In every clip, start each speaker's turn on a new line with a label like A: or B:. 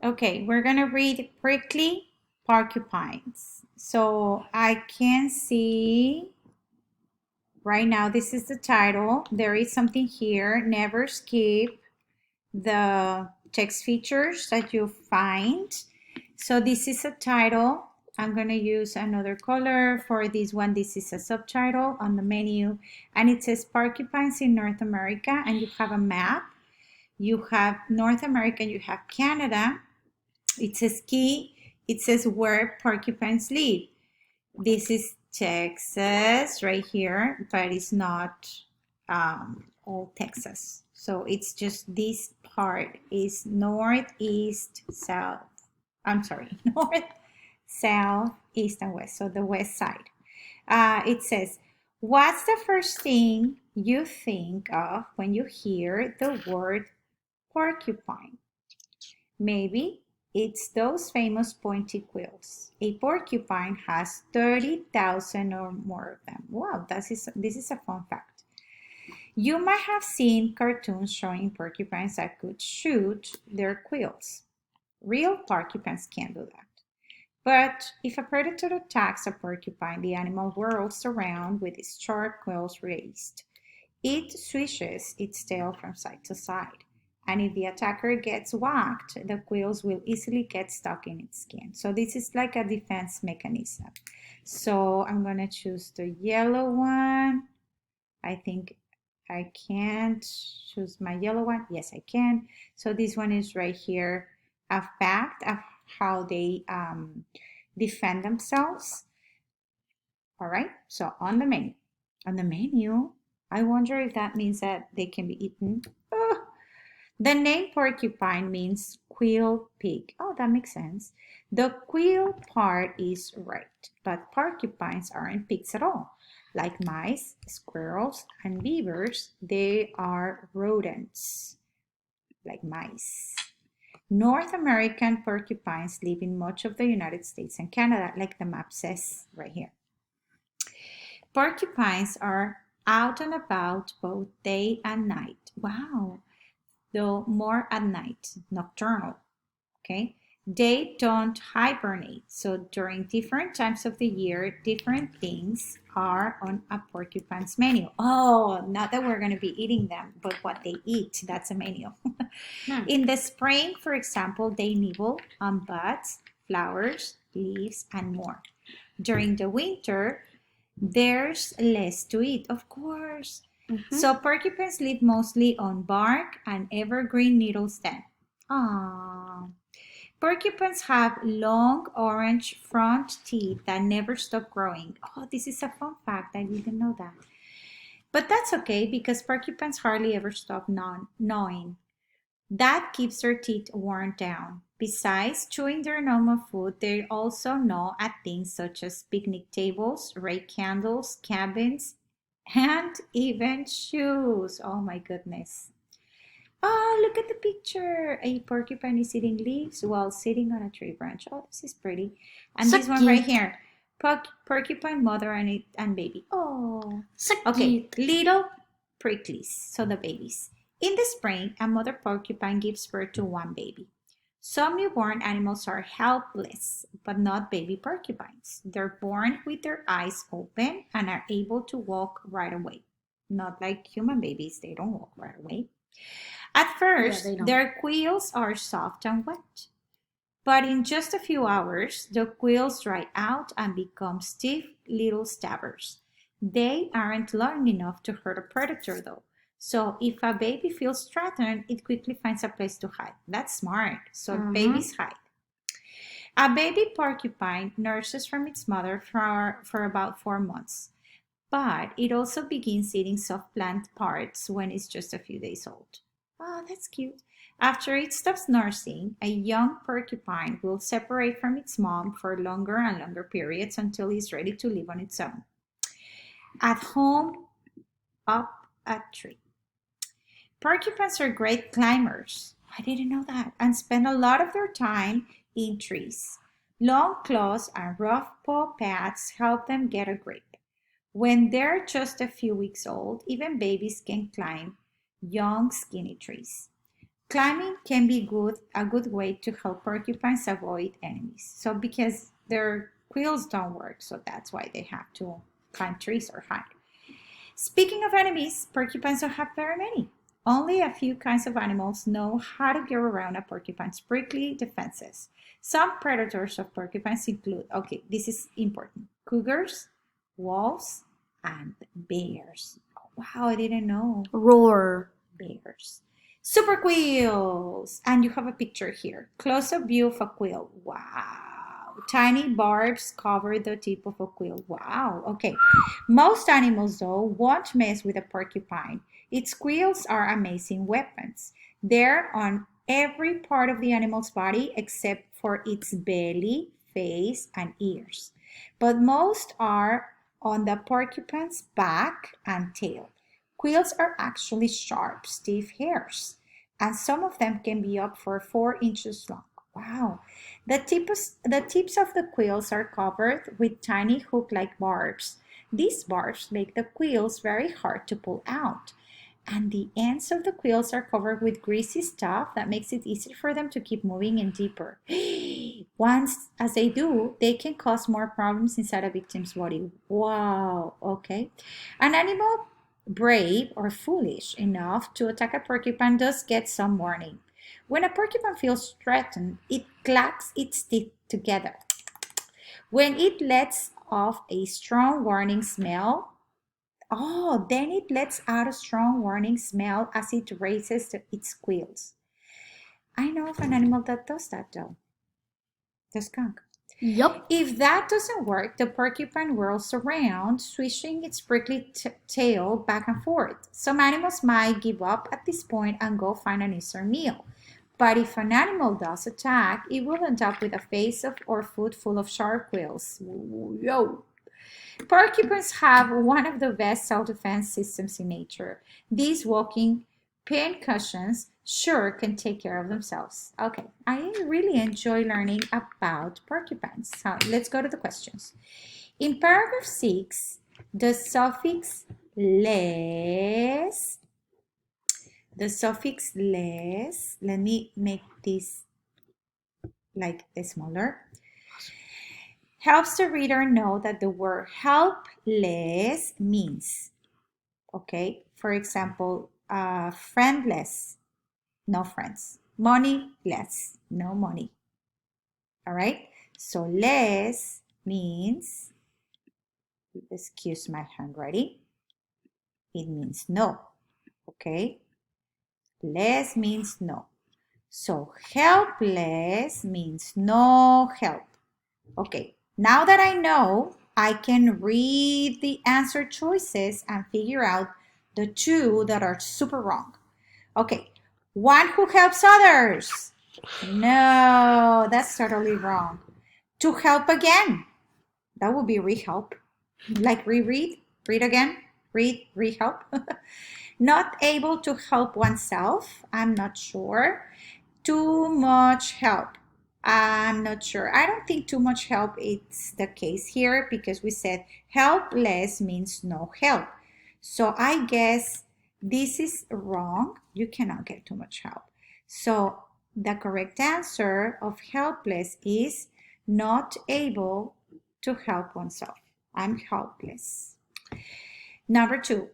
A: Okay, we're gonna read prickly porcupines. So I can see right now, this is the title. There is something here. Never skip the text features that you find. So this is a title. I'm going to use another color for this one. This is a subtitle on the menu, and it says porcupines in North America, and you have a map. You have North America, you have Canada. It says key. It says where porcupines live. This is Texas right here, but it's not all Texas. So it's just this part is northeast, south. I'm sorry, north, south, east, and west. So the west side. It says, what's the first thing you think of when you hear the word porcupine? Maybe it's those famous pointy quills. A porcupine has 30,000 or more of them. Wow, this is a fun fact. You might have seen cartoons showing porcupines that could shoot their quills. Real porcupines can't do that. But if a predator attacks a porcupine, the animal whirls around with its sharp quills raised. It swishes its tail from side to side. And if the attacker gets whacked, the quills will easily get stuck in its skin. So this is like a defense mechanism. So I'm going to choose the yellow one. I think I can't choose my yellow one. Yes, I can. So this one is right here, a fact of how they defend themselves. All right, so on the menu. On the menu, I wonder if that means that they can be eaten. Oh, the name porcupine means quill pig. Oh, that makes sense. The quill part is right, but porcupines aren't pigs at all. Like mice, squirrels, and beavers, they are rodents, like mice. North American porcupines live in much of the United States and Canada, like the map says right here. Porcupines are out and about both day and night. Wow, though more at night, nocturnal. Okay, they don't hibernate. So during different times of the year, different things are on a porcupine's menu. Oh, not that we're going to be eating them, but what they eat, that's a menu. In the spring, for example, they nibble on buds, flowers, leaves, and more. During the winter, there's less to eat, of course. So porcupines live mostly on bark and evergreen needle stem. Aww. Porcupines have long orange front teeth that never stop growing. Oh, this is a fun fact. I didn't know that. But that's okay because porcupines hardly ever stop gnawing. That keeps their teeth worn down. Besides chewing their normal food, they also gnaw at things such as picnic tables, rake candles, cabins, and even shoes. Oh my goodness. Oh, look at the picture. A porcupine is eating leaves while sitting on a tree branch. Oh, this is pretty. And
B: So
A: this one right here. Porcupine mother and baby. Oh.
B: So
A: Okay,
B: cute.
A: little pricklies. So the babies. In the spring, a mother porcupine gives birth to one baby. Some newborn animals are helpless, but not baby porcupines. They're born with their eyes open and are able to walk right away. Not like human babies, they don't walk right away. At
B: Yeah,
A: first,
B: they don't.
A: their quills are soft and wet, but in just a few hours, the quills dry out and become stiff little stabbers. They aren't long enough to hurt a predator, though. So if a baby feels threatened, it quickly finds a place to hide. That's smart. So babies hide. A baby porcupine nurses from its mother for about 4 months, but it also begins eating soft plant parts when it's just a few days old. Oh, that's cute. After it stops nursing, a young porcupine will separate from its mom for longer and longer periods until it's ready to live on its own. At home, up a tree. Porcupines are great climbers. I didn't know that. And spend a lot of their time in trees. Long claws and rough paw pads help them get a grip. When they're just a few weeks old, even babies can climb young, skinny trees. Climbing can be a good way to help porcupines avoid enemies. So because their quills don't work, so that's why they have to climb trees or hide. Speaking of enemies, porcupines don't have very many. Only a few kinds of animals know how to get around a porcupine's prickly defenses. Some predators of porcupines include, okay, this is important, cougars, wolves, and bears. Oh, wow, I didn't know.
B: Roar.
A: Bears. Super quills! And you have a picture here. Close-up view of a quill. Wow. Tiny barbs cover the tip of a quill. Wow. Okay. Most animals, though, won't mess with a porcupine. Its quills are amazing weapons. They're on every part of the animal's body except for its belly, face, and ears. But most are on the porcupine's back and tail. Quills are actually sharp, stiff hairs, and some of them can be up for 4 inches long. Wow. The tips of the quills are covered with tiny hook-like barbs. These barbs make the quills very hard to pull out. And the ends of the quills are covered with greasy stuff that makes it easier for them to keep moving in deeper. Once, as they do, they can cause more problems inside a victim's body. Wow, okay. An animal brave or foolish enough to attack a porcupine does get some warning. When a porcupine feels threatened, it clacks its teeth together. When it lets off a strong warning smell, then it lets out a strong warning smell as it raises its quills. I know of an animal that does that though. The skunk.
B: Yup.
A: If that doesn't work, the porcupine whirls around, swishing its prickly tail back and forth. Some animals might give up at this point and go find an easier meal. But if an animal does attack, it will end up with a face or foot full of sharp quills. Yo! Porcupines have one of the best self-defense systems in nature. These walking pincushions sure can take care of themselves. Okay, I really enjoy learning about porcupines. So let's go to the questions. In paragraph 6, the suffix les, let me make this like smaller, helps the reader know that the word helpless means, okay, for example, friendless, no friends, moneyless, no money. All right, so less means, excuse my handwriting, it means no, okay, less means no. So helpless means no help. Okay, now that I know, I can read the answer choices and figure out the two that are super wrong. Okay, one who helps others. No, that's totally wrong. To help again. That would be rehelp. Like reread, read again, read, rehelp. Not able to help oneself. I'm not sure. Too much help. I'm not sure. I don't think too much help is the case here because we said helpless means no help. So I guess this is wrong. You cannot get too much help. So the correct answer of helpless is not able to help oneself. I'm helpless. Number 2,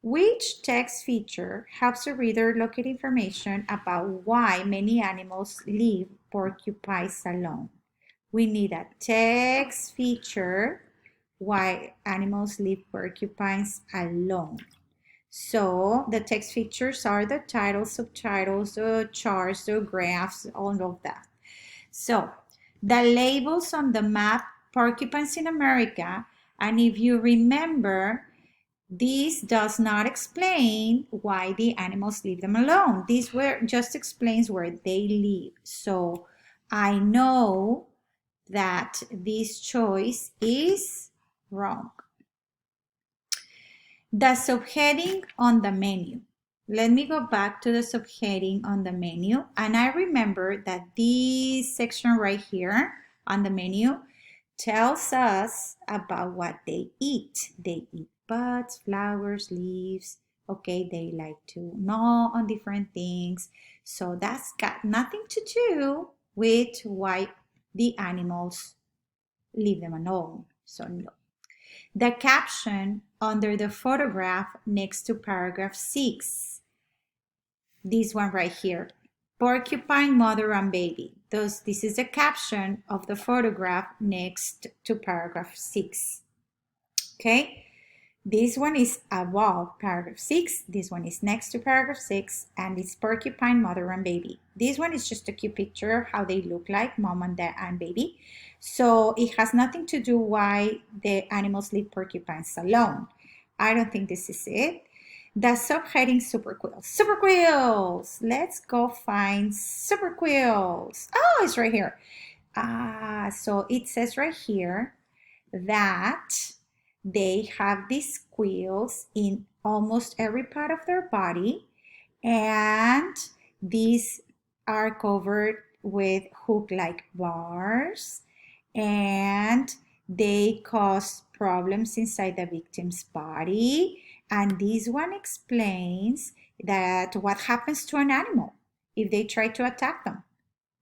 A: which text feature helps the reader locate information about why many animals leave porcupines alone? We need a text feature why animals leave porcupines alone. So the text features are the titles, subtitles, the charts, the graphs, all of that. So the labels on the map, porcupines in America, and if you remember, this does not explain why the animals leave them alone. This just explains where they live. So I know that this choice is wrong. The subheading on the menu. Let me go back to the subheading on the menu. And I remember that this section right here on the menu tells us about what they eat. They eat buds, flowers, leaves. Okay, they like to gnaw on different things. So that's got nothing to do with why the animals leave them alone. So no. The caption under the photograph next to paragraph 6, this one right here, porcupine mother and baby. This is the caption of the photograph next to paragraph 6. Okay, this one is above paragraph 6, this one is next to paragraph 6, and it's porcupine mother and baby. This one is just a cute picture how they look like, mom and dad and baby. So it has nothing to do why the animals leave porcupines alone. I don't think this is it. The subheading super quills. Super quills! Let's go find super quills. Oh, it's right here. So it says right here that they have these quills in almost every part of their body, and these are covered with hook-like bars, and they cause problems inside the victim's body. And this one explains that what happens to an animal if they try to attack them.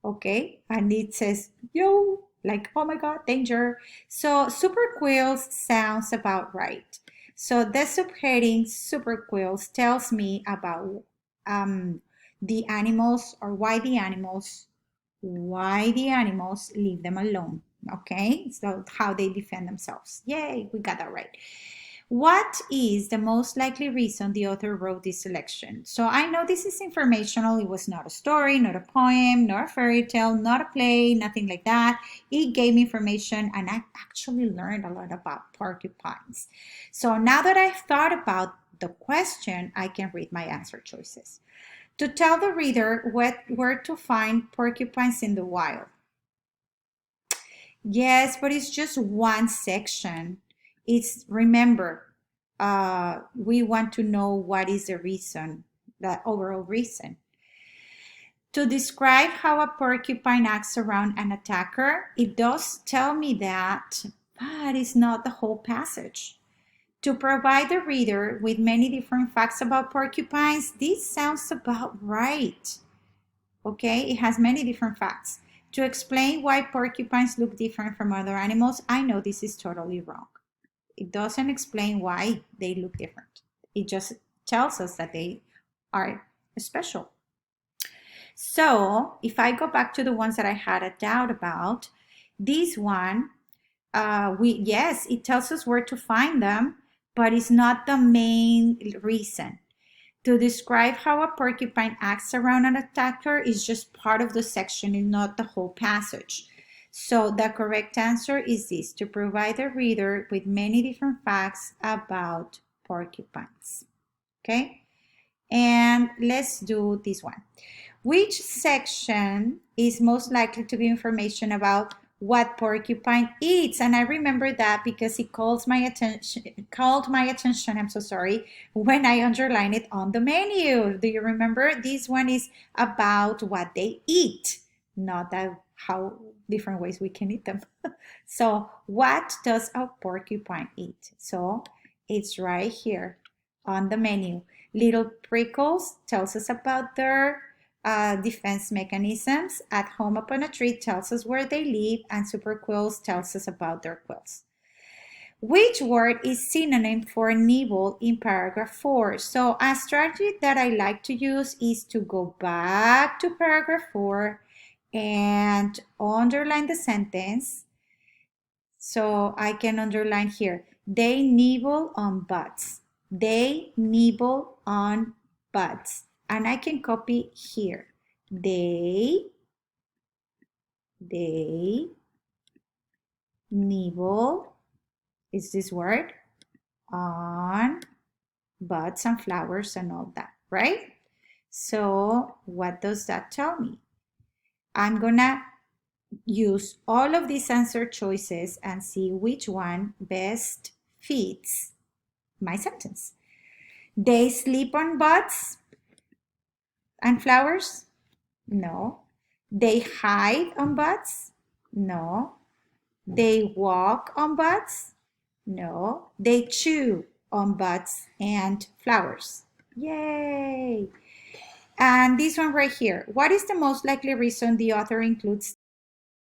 A: Okay, and it says, yo, like, oh my God, danger. So super quills sounds about right. So the subheading super quills tells me about the animals, or why the animals leave them alone. Okay, so how they defend themselves. Yay, we got that right. What is the most likely reason the author wrote this selection? So I know this is informational. It was not a story, not a poem, not a fairy tale, not a play, nothing like that. It gave me information, and I actually learned a lot about porcupines. So now that I've thought about the question, I can read my answer choices. To tell the reader where to find porcupines in the wild. Yes, but it's just one section. It's, remember, we want to know what is the reason, the overall reason. To describe how a porcupine acts around an attacker, it does tell me that, but it's not the whole passage. To provide the reader with many different facts about porcupines, this sounds about right. Okay, it has many different facts. To explain why porcupines look different from other animals, I know this is totally wrong. It doesn't explain why they look different. It just tells us that they are special. So if I go back to the ones that I had a doubt about, this one, yes, it tells us where to find them, but it's not the main reason. To describe how a porcupine acts around an attacker is just part of the section and not the whole passage. So the correct answer is this: to provide the reader with many different facts about porcupines. Okay, and let's do this one. Which section is most likely to give information about what porcupine eats? And I remember that because it called my attention, I'm so sorry, when I underlined it on the menu. Do you remember? This one is about what they eat, not that how different ways we can eat them. So what does a porcupine eat? So it's right here on the menu. Little prickles tells us about their defense mechanisms. At home upon a tree tells us where they live, and super quills tells us about their quills. Which word is synonym for nibble in paragraph 4? So a strategy that I like to use is to go back to paragraph 4 and underline the sentence. So I can underline here, they nibble on buds. They nibble on buds. And I can copy here. They nibble, is this word, on buds and flowers and all that, right? So what does that tell me? I'm gonna use all of these answer choices and see which one best fits my sentence. They sleep on buds and flowers? No. They hide on buds? No. They walk on buds? No. They chew on buds and flowers? Yay! And this one right here, what is the most likely reason the author includes